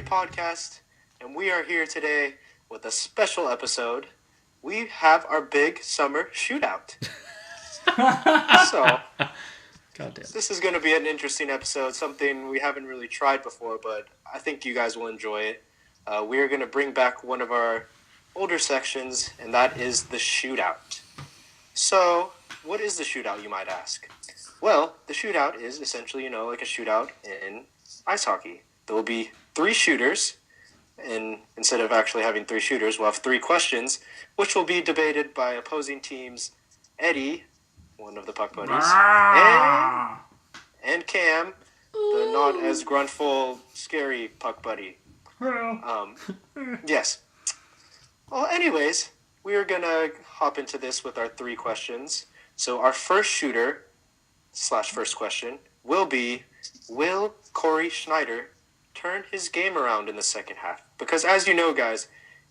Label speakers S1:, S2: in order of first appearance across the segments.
S1: podcast, and we are here today with a special episode. We have our big summer shootout. So, this is going to be an interesting episode, something we haven't really tried before, but I think you guys will enjoy it. We are going to bring back one of our older sections, and that is the shootout. So, what is the shootout, you might ask? Well, the shootout is essentially, like a shootout in ice hockey. There will be 3 shooters, and instead of actually having 3 shooters, we'll have 3 questions, which will be debated by opposing teams. Eddie, one of the puck buddies, and Cam, the not as gruntful, scary puck buddy. Yes. Well, anyways, we are going to hop into this with our 3 questions. So our first shooter / first question will be, will Corey Schneider turn his game around in the second half? Because as you know, guys,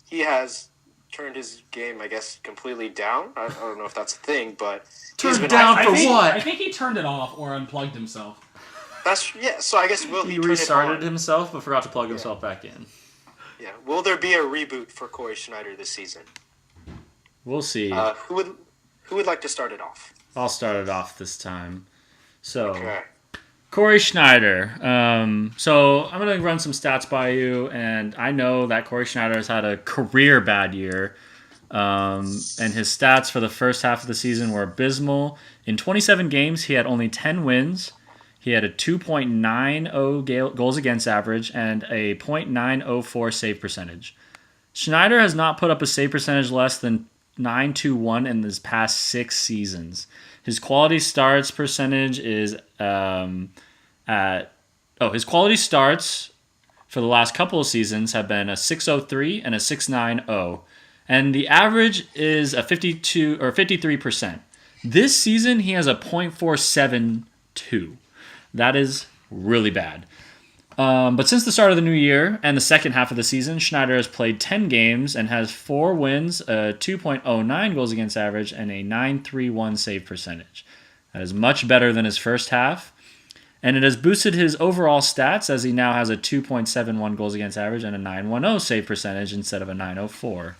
S1: he has turned his game, I guess, completely down. I don't know if that's a thing, but
S2: turned down for what?
S3: I think he turned it off or unplugged himself.
S1: So I guess will he
S2: restarted himself but forgot to plug himself back in.
S1: Yeah. Will there be a reboot for Corey Schneider this season?
S2: We'll see.
S1: Who would like to start it off?
S2: I'll start it off this time. So,
S1: okay.
S2: Corey Schneider. So I'm going to run some stats by you, and I know that Corey Schneider has had a career bad year, and his stats for the first half of the season were abysmal. In 27 games, he had only 10 wins. He had a 2.90 goals against average and a .904 save percentage. Schneider has not put up a save percentage less than .921 in his past 6 seasons. His quality starts percentage is his quality starts for the last couple of seasons have been a .603 and a .690, and the average is a 52 or 53%. This season he has a .472. That is really bad. But since the start of the new year and the second half of the season, Schneider has played 10 games and has 4 wins, a 2.09 goals against average, and a .931 save percentage. That is much better than his first half. And it has boosted his overall stats as he now has a 2.71 goals against average and a .910 save percentage instead of a .904.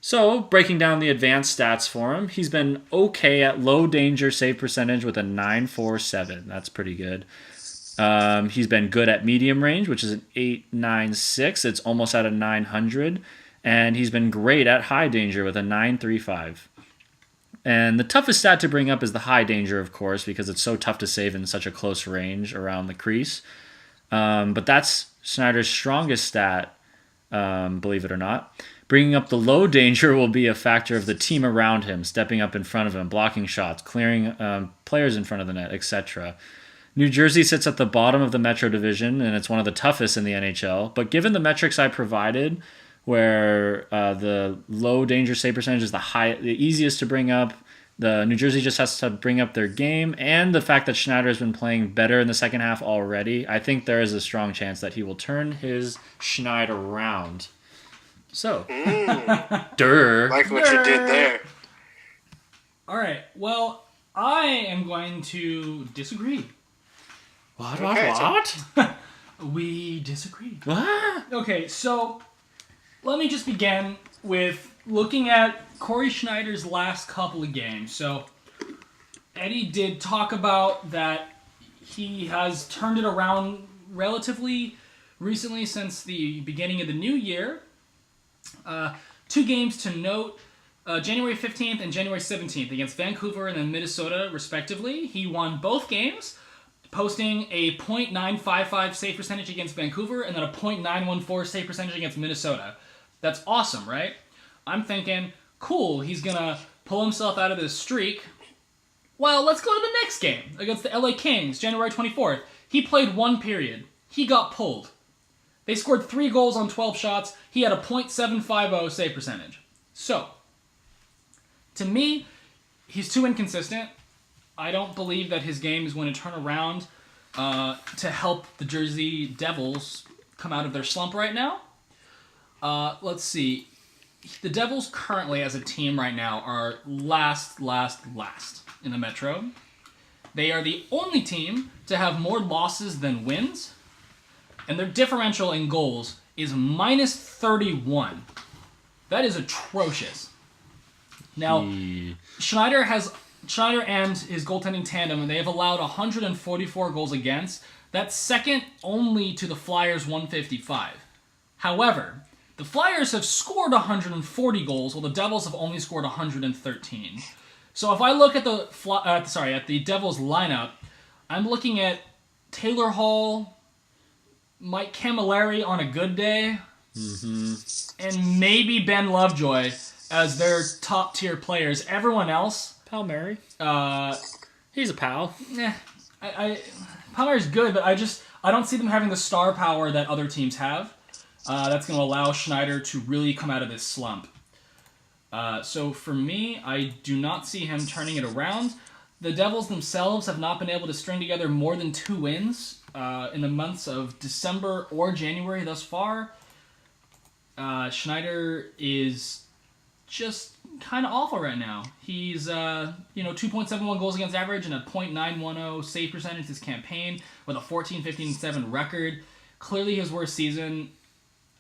S2: So, breaking down the advanced stats for him, he's been okay at low danger save percentage with a .947. That's pretty good. He's been good at medium range, which is an .896. It's almost at a .900. And he's been great at high danger with a .935. And the toughest stat to bring up is the high danger, of course, because it's so tough to save in such a close range around the crease. But that's Schneider's strongest stat, believe it or not. Bringing up the low danger will be a factor of the team around him, stepping up in front of him, blocking shots, clearing players in front of the net, etc. New Jersey sits at the bottom of the Metro Division, and it's one of the toughest in the NHL. But given the metrics I provided, where the low danger save percentage is the easiest to bring up, the New Jersey just has to bring up their game, and the fact that Schneider has been playing better in the second half already, I think there is a strong chance that he will turn his Schneider around. So,
S1: like what you did there.
S3: All right. Well, I am going to disagree.
S2: What?
S3: We disagree.
S2: What?
S3: Okay, so let me just begin with looking at Corey Schneider's last couple of games. So Eddie did talk about that he has turned it around relatively recently since the beginning of the new year. 2 games to note. January 15th and January 17th against Vancouver and then Minnesota, respectively. He won both games, posting a .955 save percentage against Vancouver and then a .914 save percentage against Minnesota. That's awesome, right? I'm thinking, cool, he's going to pull himself out of this streak. Well, let's go to the next game against the LA Kings, January 24th. He played 1 period. He got pulled. They scored 3 goals on 12 shots. He had a .750 save percentage. So, to me, he's too inconsistent. I don't believe that his game is going to turn around to help the Jersey Devils come out of their slump right now. Let's see. The Devils currently, as a team right now, are last in the Metro. They are the only team to have more losses than wins. and their differential in goals is minus 31. That is atrocious. Now, Schneider and his goaltending tandem, they have allowed 144 goals against. That's second only to the Flyers' 155. However, the Flyers have scored 140 goals, while the Devils have only scored 113. So if I look at the Devils lineup, I'm looking at Taylor Hall, Mike Camilleri on a good day, and maybe Ben Lovejoy as their top tier players. Everyone else,
S2: Palmieri. He's a pal.
S3: Palmieri's good, but I don't see them having the star power that other teams have. That's going to allow Schneider to really come out of this slump. So for me, I do not see him turning it around. The Devils themselves have not been able to string together more than 2 wins in the months of December or January thus far. Schneider is just kind of awful right now. He's 2.71 goals against average and a .910 save percentage this campaign with a 14-15-7 record. Clearly his worst season.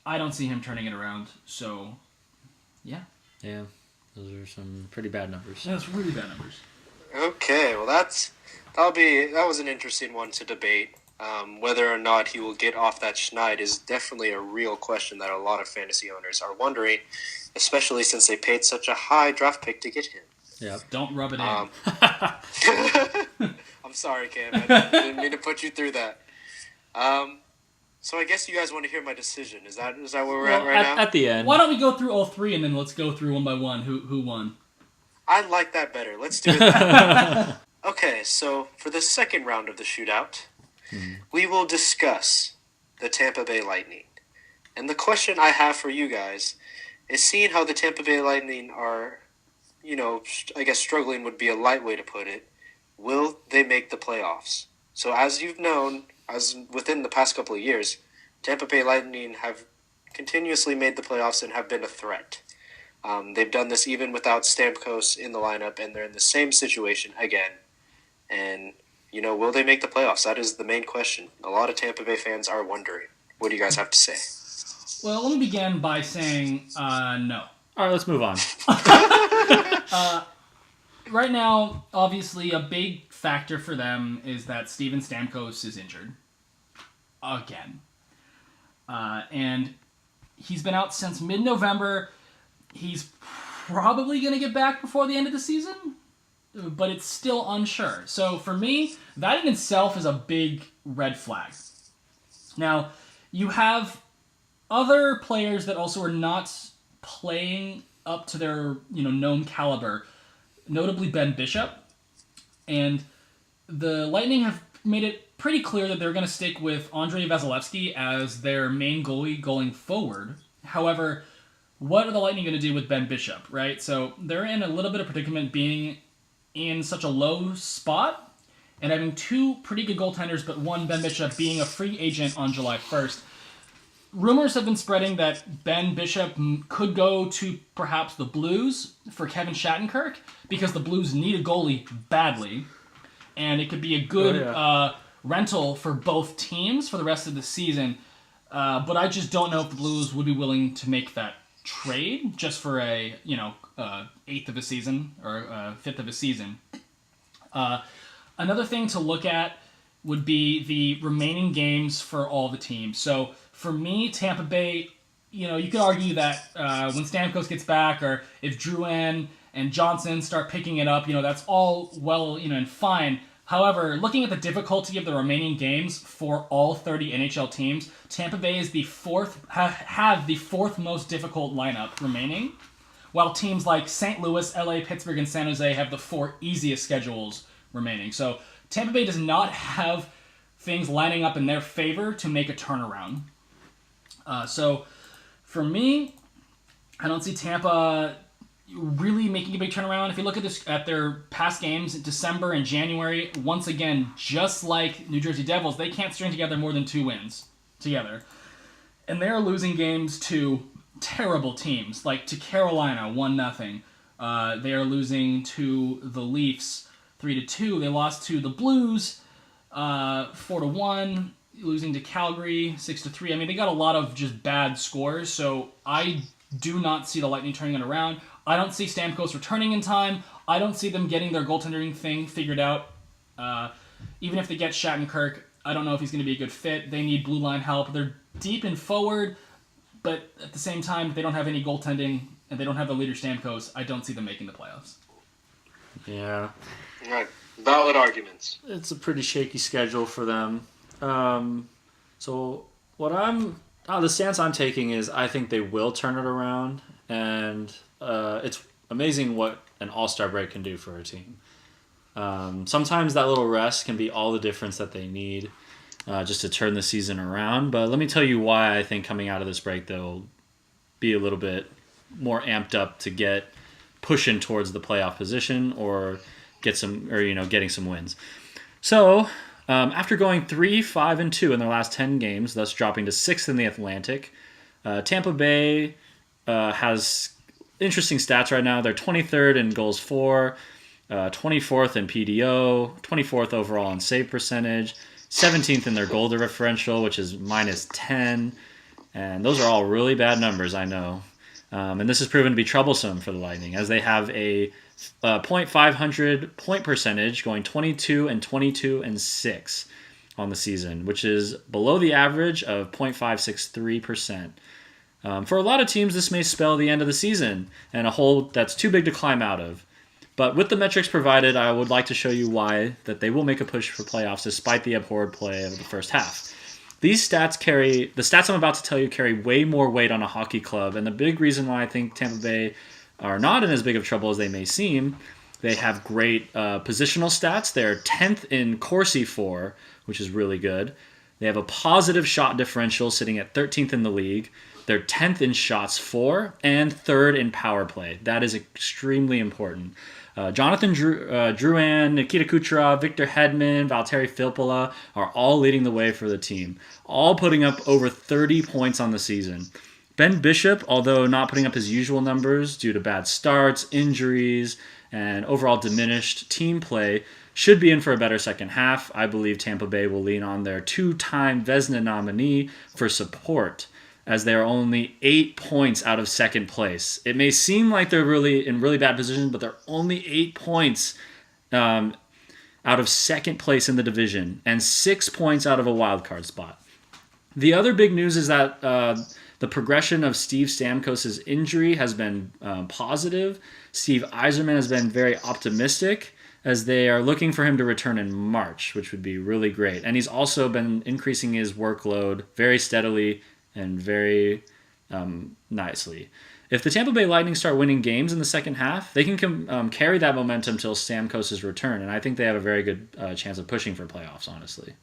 S3: I don't see him turning it around. So, yeah.
S2: Yeah, those are some pretty bad numbers.
S3: That's really bad numbers.
S1: Okay, well that was an interesting one to debate. Whether or not he will get off that schneid is definitely a real question that a lot of fantasy owners are wondering, especially since they paid such a high draft pick to get him.
S2: Yeah,
S3: don't rub it in.
S1: I'm sorry, Cam. I didn't mean to put you through that. So I guess you guys want to hear my decision. Is that where we're at right now?
S2: At the end.
S3: Why don't we go through all 3 and then let's go through one by one who won?
S1: I like that better. Let's do it that way. Okay, so for the second round of the shootout, we will discuss the Tampa Bay Lightning. And the question I have for you guys is, seeing how the Tampa Bay Lightning are, I guess struggling would be a light way to put it, will they make the playoffs? So as you've known, as within the past couple of years, Tampa Bay Lightning have continuously made the playoffs and have been a threat. They've done this even without Stamkos in the lineup, and they're in the same situation again. And, will they make the playoffs? That is the main question. A lot of Tampa Bay fans are wondering. What do you guys have to say?
S3: Well, let me begin by saying no.
S2: All right, let's move on.
S3: Right now, obviously, a big factor for them is that Steven Stamkos is injured. Again. And he's been out since mid-November. He's probably going to get back before the end of the season, but it's still unsure. So for me, that in itself is a big red flag. Now, you have other players that also are not playing up to their known caliber, notably Ben Bishop. And the Lightning have made it pretty clear that they're going to stick with Andrei Vasilevsky as their main goalie going forward. However, what are the Lightning going to do with Ben Bishop, right? So they're in a little bit of predicament being in such a low spot and having 2 pretty good goaltenders, but one, Ben Bishop, being a free agent on July 1st. Rumors have been spreading that Ben Bishop could go to perhaps the Blues for Kevin Shattenkirk because the Blues need a goalie badly, and it could be a good rental for both teams for the rest of the season. But I just don't know if the Blues would be willing to make that trade just for a eighth of a season or fifth of a season. Another thing to look at would be the remaining games for all the teams. So for me, Tampa Bay, you could argue that when Stamkos gets back, or if Drouin and Johnson start picking it up, that's all well, and fine. However, looking at the difficulty of the remaining games for all 30 NHL teams, Tampa Bay is have the 4th most difficult lineup remaining, while teams like St. Louis, LA, Pittsburgh, and San Jose have the 4 easiest schedules remaining. So Tampa Bay does not have things lining up in their favor to make a turnaround. So for me, I don't see Tampa really making a big turnaround. If you look at their past games, December and January, once again, just like New Jersey Devils, they can't string together more than 2 wins together. And they're losing games to terrible teams, like to Carolina, 1-0. They are losing to the Leafs, 3-2. They lost to the Blues, 4-1. losing to Calgary 6-3. I mean, they got a lot of just bad scores, so I do not see the Lightning turning it around. I don't see Stamkos returning in time. I don't see them getting their goaltending thing figured out. Even if they get Shattenkirk, I don't know if he's going to be a good fit. They need blue line help. They're deep in forward, but at the same time, they don't have any goaltending, and they don't have the leader Stamkos. I don't see them making the playoffs.
S2: Yeah.
S1: Right. Valid arguments.
S2: It's a pretty shaky schedule for them. So the stance I'm taking is I think they will turn it around, and it's amazing what an all-star break can do for a team. Sometimes that little rest can be all the difference that they need just to turn the season around. But let me tell you why I think coming out of this break they'll be a little bit more amped up to get pushing towards the playoff position or getting some wins. So after going 3-5-2 in their last 10 games, thus dropping to 6th in the Atlantic, Tampa Bay has interesting stats right now. They're 23rd in goals for, 24th in PDO, 24th overall in save percentage, 17th in their goal differential, which is -10. And those are all really bad numbers, I know. And this has proven to be troublesome for the Lightning, as they have a .500 point percentage going 22-22-6 on the season, which is below the average of .563%. For a lot of teams, this may spell the end of the season and a hole that's too big to climb out of. But with the metrics provided, I would like to show you why that they will make a push for playoffs despite the abhorred play of the first half. The stats I'm about to tell you carry way more weight on a hockey club, and the big reason why I think Tampa Bay are not in as big of trouble as they may seem, they have great positional stats. They're 10th in Corsi for, which is really good. They have a positive shot differential sitting at 13th in the league. They're 10th in shots for and 3rd in power play. That is extremely important. Jonathan Drouin, Nikita Kucherov, Victor Hedman, Valtteri Filppula are all leading the way for the team, all putting up over 30 points on the season. Ben Bishop, although not putting up his usual numbers due to bad starts, injuries, and overall diminished team play, should be in for a better second half. I believe Tampa Bay will lean on their 2-time Vezina nominee for support, as they are only 8 points out of second place. It may seem like they're really in really bad position, but they're only 8 points out of second place in the division and 6 points out of a wild card spot. The other big news is that the progression of Steve Stamkos' injury has been positive. Steve Yzerman has been very optimistic, as they are looking for him to return in March, which would be really great. And he's also been increasing his workload very steadily and very nicely. If the Tampa Bay Lightning start winning games in the second half, they can carry that momentum till Stamkos' return, and I think they have a very good chance of pushing for playoffs, honestly.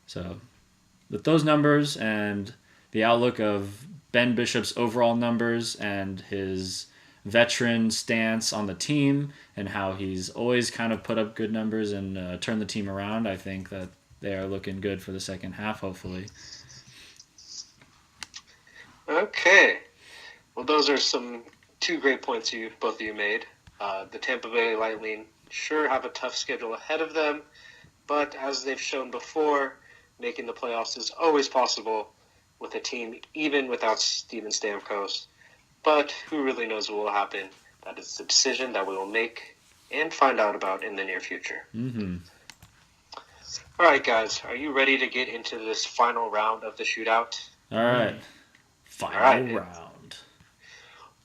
S2: So with those numbers and the outlook of Ben Bishop's overall numbers and his veteran stance on the team and how he's always kind of put up good numbers and turned the team around, I think that they are looking good for the second half, hopefully.
S1: Okay. Well, those are two great points both of you made. The Tampa Bay Lightning sure have a tough schedule ahead of them, but as they've shown before, making the playoffs is always possible with a team even without Steven Stamkos. But who really knows what will happen? That is the decision that we will make and find out about in the near future.
S2: Mm-hmm.
S1: All right, guys. Are you ready to get into this final round of the shootout?
S2: All right. Final round.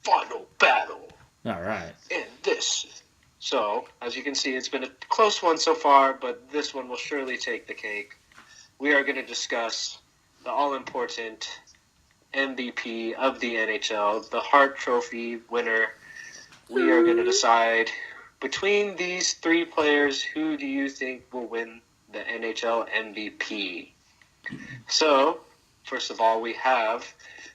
S1: Final battle.
S2: All right.
S1: And this. So, as you can see, it's been a close one so far, but this one will surely take the cake. We are going to discuss the all-important MVP of the NHL, the Hart Trophy winner. We are going to decide between these three players, who do you think will win the NHL MVP? So, first of all, we have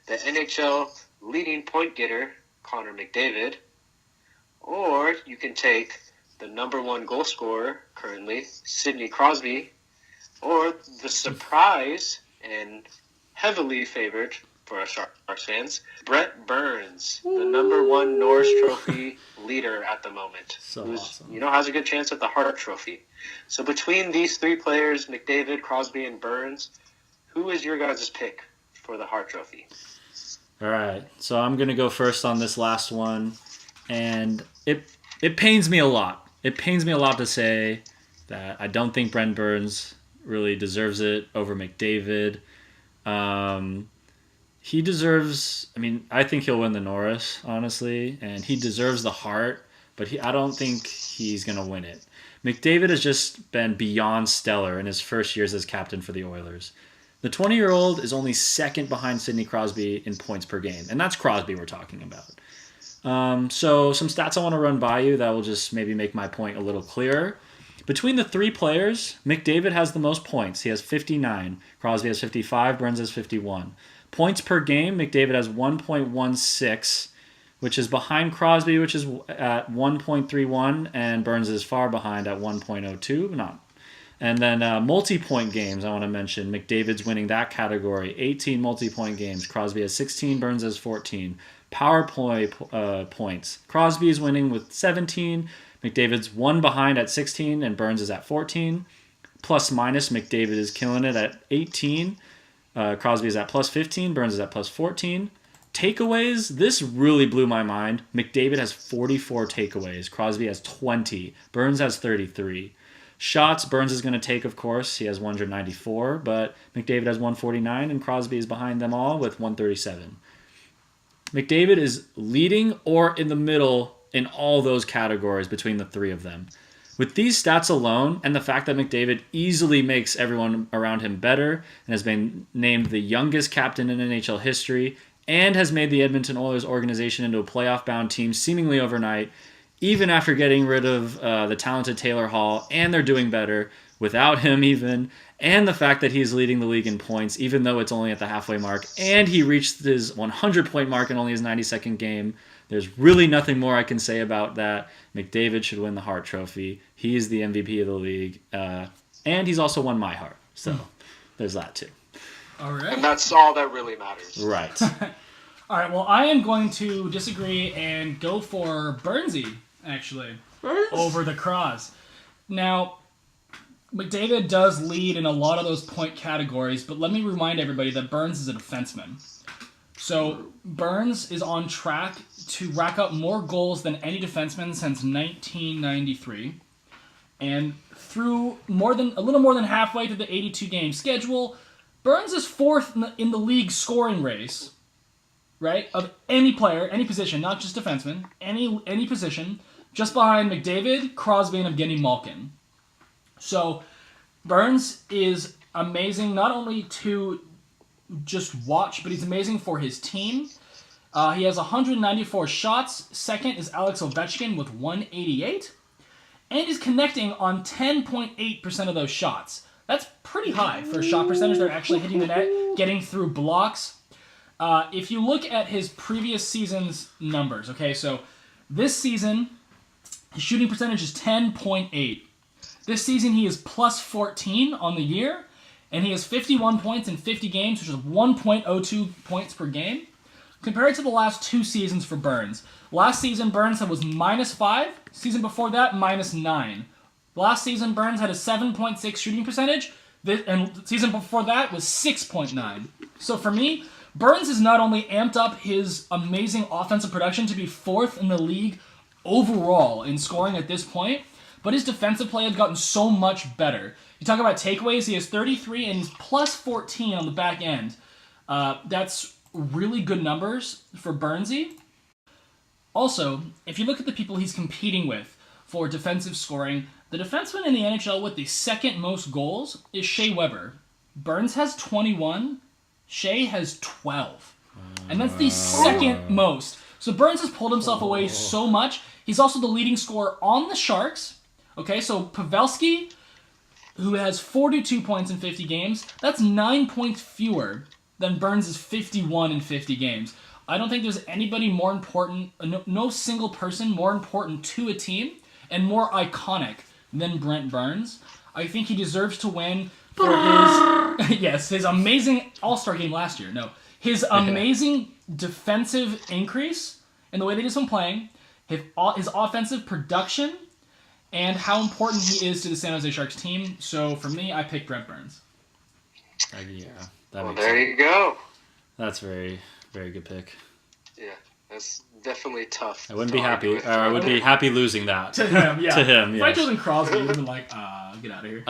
S1: the NHL leading point getter, Connor McDavid, or you can take the number one goal scorer currently, Sidney Crosby, or the surprise and heavily favored for us Sharks fans, Brett Burns, the number one Norris Trophy leader at the moment, who's awesome. Has a good chance at the Hart Trophy. So between these three players, McDavid, Crosby, and Burns, Who is your guys' pick for the Hart Trophy?
S2: All right, so I'm going to go first on this last one, and it pains me a lot. It pains me a lot to say that I don't think Brent Burns really deserves it over McDavid. He deserves, I think he'll win the Norris, honestly, and he deserves the Hart, but I don't think he's going to win it. McDavid has just been beyond stellar in his first years as captain for the Oilers. The 20-year-old is only second behind Sidney Crosby in points per game, and that's Crosby we're talking about. So some stats I want to run by you that will just maybe make my point a little clearer. Between the three players, McDavid has the most points. He has 59. Crosby has 55. Burns has 51. Points per game, McDavid has 1.16, which is behind Crosby, which is at 1.31, and Burns is far behind at 1.02. And then multi-point games, I want to mention. McDavid's winning that category. 18 multi-point games. Crosby has 16. Burns has 14. Power play points. Crosby is winning with 17. McDavid's one behind at 16, and Burns is at 14. Plus minus, McDavid is killing it at 18. Crosby is at plus 15. Burns is at plus 14. Takeaways, this really blew my mind. McDavid has 44 takeaways. Crosby has 20. Burns has 33. Shots, Burns is going to take, of course. He has 194, but McDavid has 149, and Crosby is behind them all with 137. McDavid is leading or in the middle in all those categories between the three of them. With these stats alone, and the fact that McDavid easily makes everyone around him better and has been named the youngest captain in NHL history and has made the Edmonton Oilers organization into a playoff-bound team seemingly overnight, even after getting rid of the talented Taylor Hall, and they're doing better without him even, and the fact that he's leading the league in points, even though it's only at the halfway mark, and he reached his 100-point mark in only his 92nd game. There's really nothing more I can say about that. McDavid should win the Hart Trophy. He is the MVP of the league, and he's also won my heart. So there's that too.
S3: All right.
S1: And that's all that really matters.
S2: Right.
S3: All right, well, I am going to disagree and go for Burnsy, actually, over the Cross. Now, McDavid does lead in a lot of those point categories, but let me remind everybody that Burns is a defenseman. So Burns is on track to rack up more goals than any defenseman since 1993. And through a little more than halfway through the 82-game schedule, Burns is fourth in the league scoring race, right, of any player, any position, not just defenseman, any position, just behind McDavid, Crosby, and Evgeny Malkin. So Burns is amazing not only to just watch, but he's amazing for his team. He has 194 shots. Second is Alex Ovechkin with 188. And he's connecting on 10.8% of those shots. That's pretty high for a shot percentage. They're actually hitting the net, getting through blocks. If you look at his previous season's numbers, okay, so this season, his shooting percentage is 10.8. This season, he is plus 14 on the year, and he has 51 points in 50 games, which is 1.02 points per game. Compared to the last two seasons for Burns. Last season, Burns was minus 5. Season before that, minus 9. Last season, Burns had a 7.6 shooting percentage, and season before that was 6.9. So for me, Burns has not only amped up his amazing offensive production to be fourth in the league overall in scoring at this point, but his defensive play has gotten so much better. You talk about takeaways, he has 33 and he's plus 14 on the back end. That's really good numbers for Burnsy. Also, if you look at the people he's competing with for defensive scoring, the defenseman in the NHL with the second most goals is Shea Weber. Burns has 21, Shea has 12. And that's the second most. So Burns has pulled himself away so much. He's also the leading scorer on the Sharks. Okay, so Pavelski, who has 42 points in 50 games, that's 9 points fewer than Burns' 51 in 50 games. I don't think there's anybody more important, no single person more important to a team and more iconic than Brent Burns. I think he deserves to win for his amazing All-Star game last year. No, his amazing defensive increase in the way that he's been playing, his offensive production, and how important he is to the San Jose Sharks team. So for me, I pick Brent Burns.
S2: Yeah,
S1: Well, there you go.
S2: That's very, very good pick.
S1: Yeah, that's definitely tough.
S2: I wouldn't be happy. I would be happy losing that.
S3: To him, yeah.
S2: To him,
S3: If
S2: yes.
S3: I told him Crosby, you'd have been like, get out of here.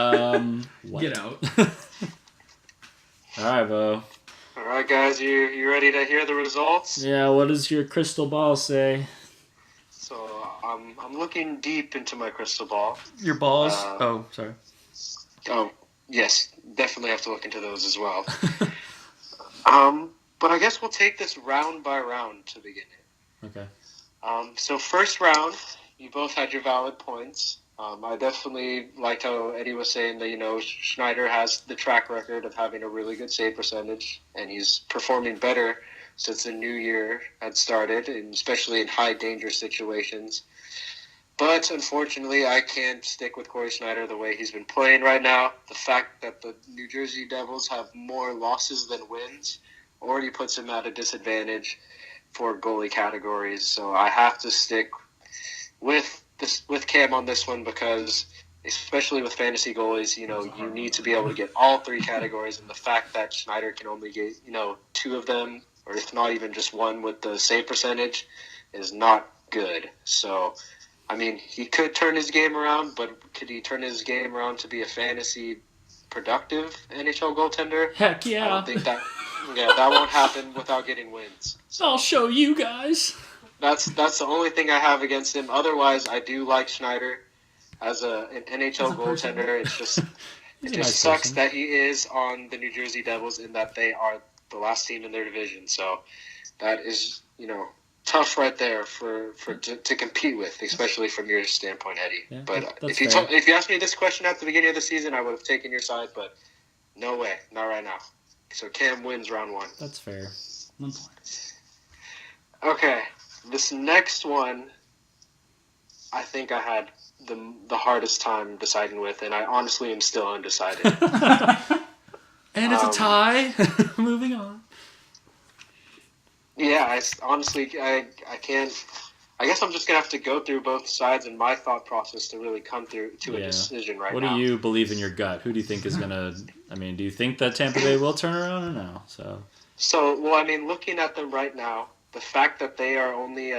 S2: What?
S3: Get out.
S2: All right, Bo.
S1: All right, guys, you ready to hear the results?
S2: Yeah, what does your crystal ball say?
S1: So I'm looking deep into my crystal ball.
S2: Your balls? Sorry.
S1: Oh, yes, definitely have to look into those as well. But I guess we'll take this round by round to begin it.
S2: Okay.
S1: So first round, you both had your valid points. I definitely liked how Eddie was saying that, Schneider has the track record of having a really good save percentage, and he's performing better since the new year had started, and especially in high danger situations. But unfortunately, I can't stick with Corey Schneider the way he's been playing right now. The fact that the New Jersey Devils have more losses than wins already puts him at a disadvantage for goalie categories. So I have to stick with Cam on this one because, especially with fantasy goalies, you need to be able to get all three categories. And the fact that Schneider can only get, two of them, or if not even just one with the save percentage, is not good. So, he could turn his game around, but could he turn his game around to be a fantasy productive NHL goaltender?
S2: Heck yeah.
S1: I don't think that won't happen without getting wins. So
S2: I'll show you guys.
S1: that's the only thing I have against him. Otherwise, I do like Schneider as an NHL goaltender. It's just it just sucks that he is on the New Jersey Devils and that they are the last team in their division. So that is, tough right there to compete with, especially from your standpoint, Eddie.
S2: Yeah,
S1: but if you asked me this question at the beginning of the season, I would have taken your side, but no way, not right now. So Cam wins round one.
S2: That's fair. 1 point.
S1: Okay, this next one, I think I had the hardest time deciding with, and I honestly am still undecided.
S2: And it's a tie. Moving on.
S1: Yeah, I can't. I guess I'm just gonna have to go through both sides and my thought process to really come to a decision right now.
S2: What do you believe in your gut? Who do you think is gonna? Do you think that Tampa Bay will turn around or no?
S1: Looking at them right now, the fact that they are only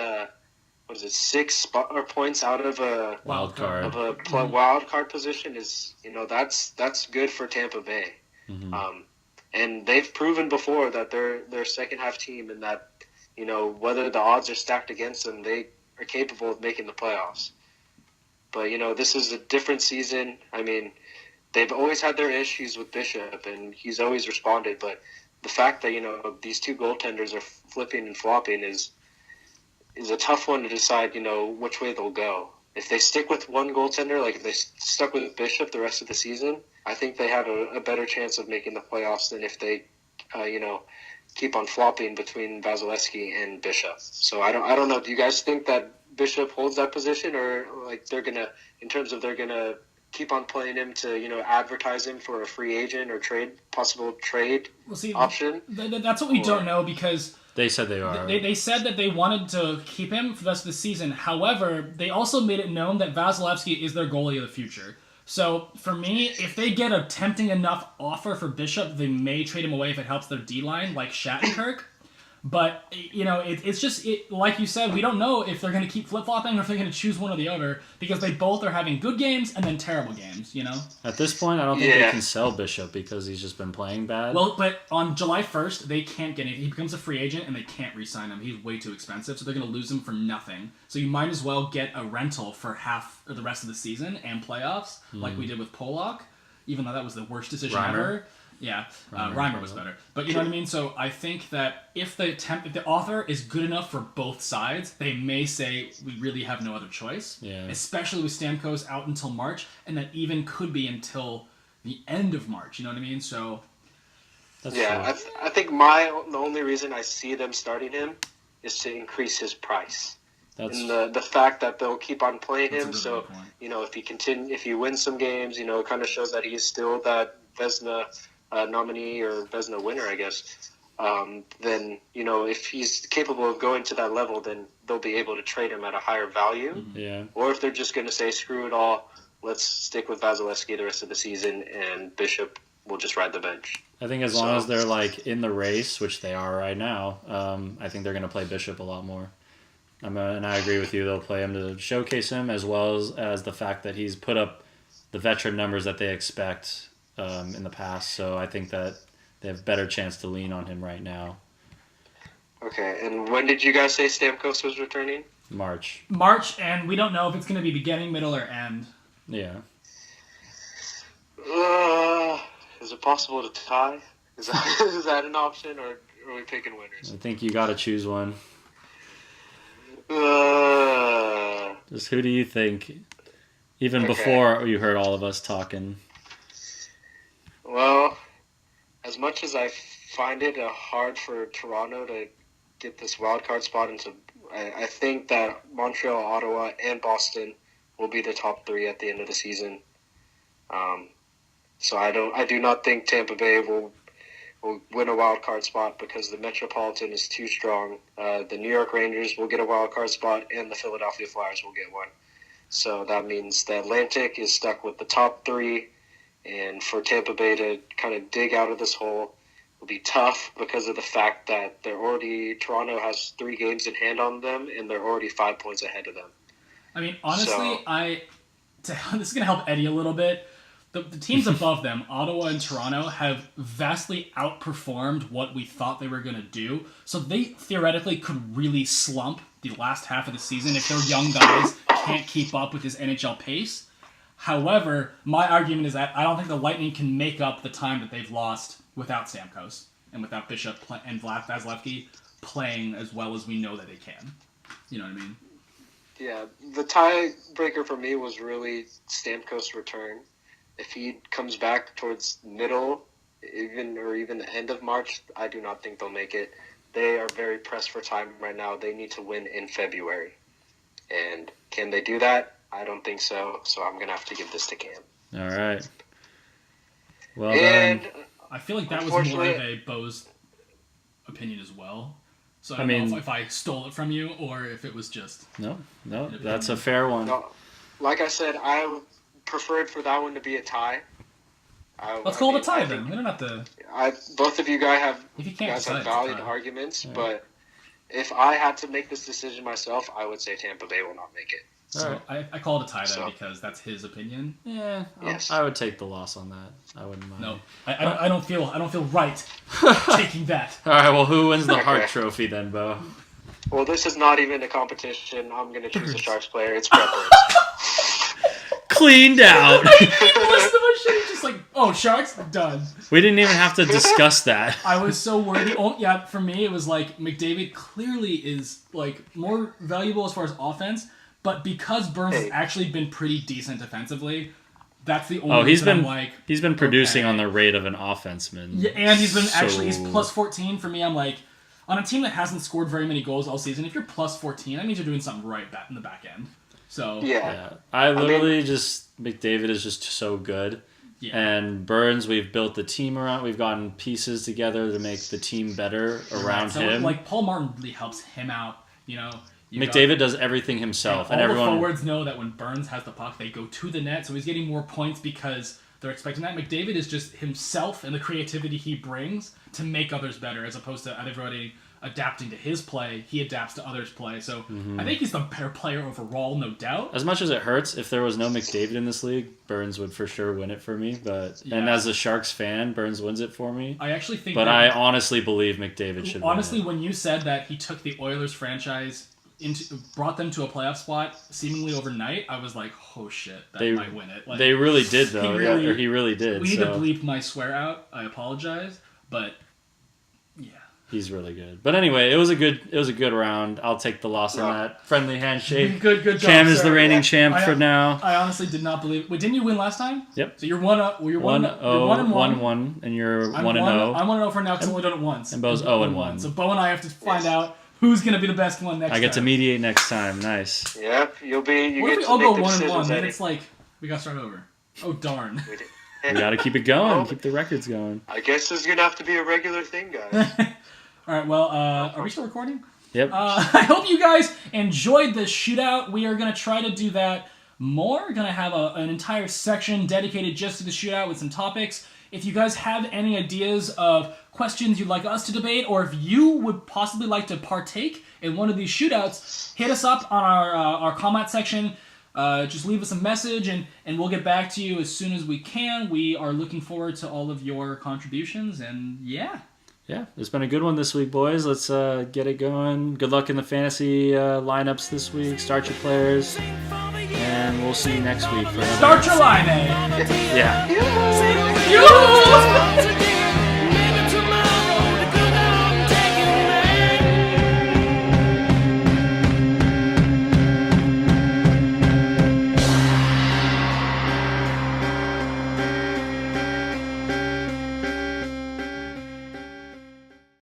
S1: 6 points out of a
S2: wild card
S1: wild card position is that's good for Tampa Bay.
S2: Mm-hmm.
S1: And they've proven before that they're a second half team and that, whether the odds are stacked against them, they are capable of making the playoffs. But, this is a different season. They've always had their issues with Bishop, and he's always responded. But the fact that, these two goaltenders are flipping and flopping is a tough one to decide, which way they'll go. If they stick with one goaltender, like if they stuck with Bishop the rest of the season, I think they have a better chance of making the playoffs than if they, keep on flopping between Vasilevsky and Bishop. So I don't know. Do you guys think that Bishop holds that position, or like they're gonna keep on playing him to advertise him for a free agent or possible trade option?
S3: That's what we don't know because.
S2: They said they are.
S3: They said that they wanted to keep him for the rest of the season. However, they also made it known that Vasilevsky is their goalie of the future. So, for me, if they get a tempting enough offer for Bishop, they may trade him away if it helps their D-line, like Shattenkirk. But, it's just, like you said, we don't know if they're going to keep flip-flopping or if they're going to choose one or the other because they both are having good games and then terrible games,
S2: At this point, I don't think they can sell Bishop because he's just been playing bad.
S3: Well, but on July 1st, they can't get him. He becomes a free agent and they can't re-sign him. He's way too expensive, so they're going to lose him for nothing. So you might as well get a rental for half or the rest of the season and playoffs, like we did with Polak, even though that was the worst decision ever. Yeah, Reimer was better. But you know what I mean? So I think that if the offer is good enough for both sides, they may say we really have no other choice. Yeah. Especially with Stamkos out until March, and that even could be until the end of March. You know what I mean? So.
S2: That's
S1: I think the only reason I see them starting him is to increase his price. And the fact that they'll keep on playing him, so if he wins some games, it kind of shows that he's still that Vezina nominee or Vezina winner, I guess. Then if he's capable of going to that level, then they'll be able to trade him at a higher value.
S2: Yeah.
S1: Or if they're just going to say screw it all, let's stick with Vasilevsky the rest of the season, and Bishop we'll just ride the bench.
S2: I think as long as they're like in the race, which they are right now, I think they're going to play Bishop a lot more. And I agree with you. They'll play him to showcase him, as well as the fact that he's put up the veteran numbers that they expect in the past. So I think that they have better chance to lean on him right now.
S1: Okay, and when did you guys say Stamkos was returning?
S2: March,
S3: and we don't know if it's going to be beginning, middle, or end.
S2: Yeah.
S1: Is it possible to tie? Is that an option, or are we picking winners?
S2: I think you got to choose one. Just who do you think? Even before you heard all of us talking.
S1: Well, as much as I find it hard for Toronto to get this wild card spot I think that Montreal, Ottawa, and Boston will be the top three at the end of the season. So I do not think Tampa Bay will win a wild card spot because the Metropolitan is too strong. The New York Rangers will get a wild card spot, and the Philadelphia Flyers will get one. So that means the Atlantic is stuck with the top three, and for Tampa Bay to kind of dig out of this hole will be tough because of the fact that Toronto has 3 games in hand on them, and they're already 5 points ahead of them.
S3: I mean, honestly, this is going to help Eddie a little bit. The teams above them, Ottawa and Toronto, have vastly outperformed what we thought they were going to do. So they theoretically could really slump the last half of the season if their young guys can't keep up with this NHL pace. However, my argument is that I don't think the Lightning can make up the time that they've lost without Stamkos and without Bishop and Vasilevsky playing as well as we know that they can. You know what I mean?
S1: Yeah, the tiebreaker for me was really Stamkos' return. If he comes back towards middle, even the end of March, I do not think they'll make it. They are very pressed for time right now. They need to win in February. And can they do that? I don't think so. So I'm going to have to give this to Cam.
S2: All right. Well done.
S3: I feel like that was more of a Bo's opinion as well. So I don't know if I stole it from you or if it was just...
S2: No, that's a fair one.
S1: No, like I said, I preferred for that one to be a tie.
S3: Let's call it a tie then. We don't have to...
S1: Both of you guys have
S3: decide,
S1: valid arguments, but if I had to make this decision myself, I would say Tampa Bay will not make it.
S3: So I call it a tie then because that's his opinion.
S2: Yeah, I would take the loss on that. I wouldn't mind.
S3: No, I don't feel right taking that.
S2: All right, well, who wins the Hart Trophy then, Bo?
S1: Well, this is not even a competition. I'm going to choose a Sharks player. It's Brett Burns.
S2: Cleaned out.
S3: Listen to my shit. Just like, oh, Sharks, done.
S2: We didn't even have to discuss that.
S3: I was so worried. For me, it was like McDavid clearly is like more valuable as far as offense, but because Burns has actually been pretty decent defensively, that's the only reason
S2: he's been producing on the rate of an offenseman.
S3: Yeah, and he's been he's plus 14 for me. I'm like, on a team that hasn't scored very many goals all season, if you're plus 14, that means you're doing something right back in the back end. So
S1: yeah.
S2: I McDavid is just so good. Yeah. And Burns, we've built the team around. We've gotten pieces together to make the team better around him.
S3: Like Paul Martin really helps him out. You know,
S2: McDavid does everything himself, and everyone.
S3: The forwards know that when Burns has the puck, they go to the net. So he's getting more points because they're expecting that. McDavid is just himself and the creativity he brings to make others better, as opposed to everybody adapting to his play. He adapts to others' play. So I think he's the better player overall, no doubt.
S2: As much as it hurts, if there was no McDavid in this league, Burns would for sure win it for me. And as a Sharks fan, Burns wins it for me.
S3: I actually think
S2: I honestly believe McDavid should win it.
S3: When you said that he took the Oilers franchise brought them to a playoff spot seemingly overnight, I was like, oh shit, they might win it.
S2: They really did though. He really did.
S3: We need to bleep my swear out. I apologize, but yeah.
S2: He's really good. But anyway, it was a good round. I'll take the loss on that. Friendly handshake.
S3: Good job.
S2: Cam is the reigning champ for now.
S3: I honestly did not believe. Wait, didn't you win last time?
S2: Yep.
S3: So you're 1-0. You're 1-1,
S2: and you're 1-0.
S3: I'm 1-0 for now because I've only done it once.
S2: And Bo's 0-1.
S3: So Bo and I have to find out who's going to be the best one next time.
S2: I get to mediate next time. Nice.
S1: Yep, you'll be.
S3: What if we all go 1-1? Then it's like we got to start over. Oh darn.
S2: We got to keep it going. Keep the records going.
S1: I guess this is gonna have to be a regular thing, guys.
S3: All right, well, are we still recording?
S2: Yep.
S3: I hope you guys enjoyed this shootout. We are going to try to do that more. We're going to have an entire section dedicated just to the shootout with some topics. If you guys have any ideas of questions you'd like us to debate, or if you would possibly like to partake in one of these shootouts, hit us up on our comment section. Just leave us a message, and we'll get back to you as soon as we can. We are looking forward to all of your contributions, and yeah.
S2: Yeah, it's been a good one this week, boys. Let's get it going. Good luck in the fantasy lineups this week. Start your players, and we'll see you next week. For
S3: Start your line, eh?
S2: Yeah.
S3: Yoo-hoo!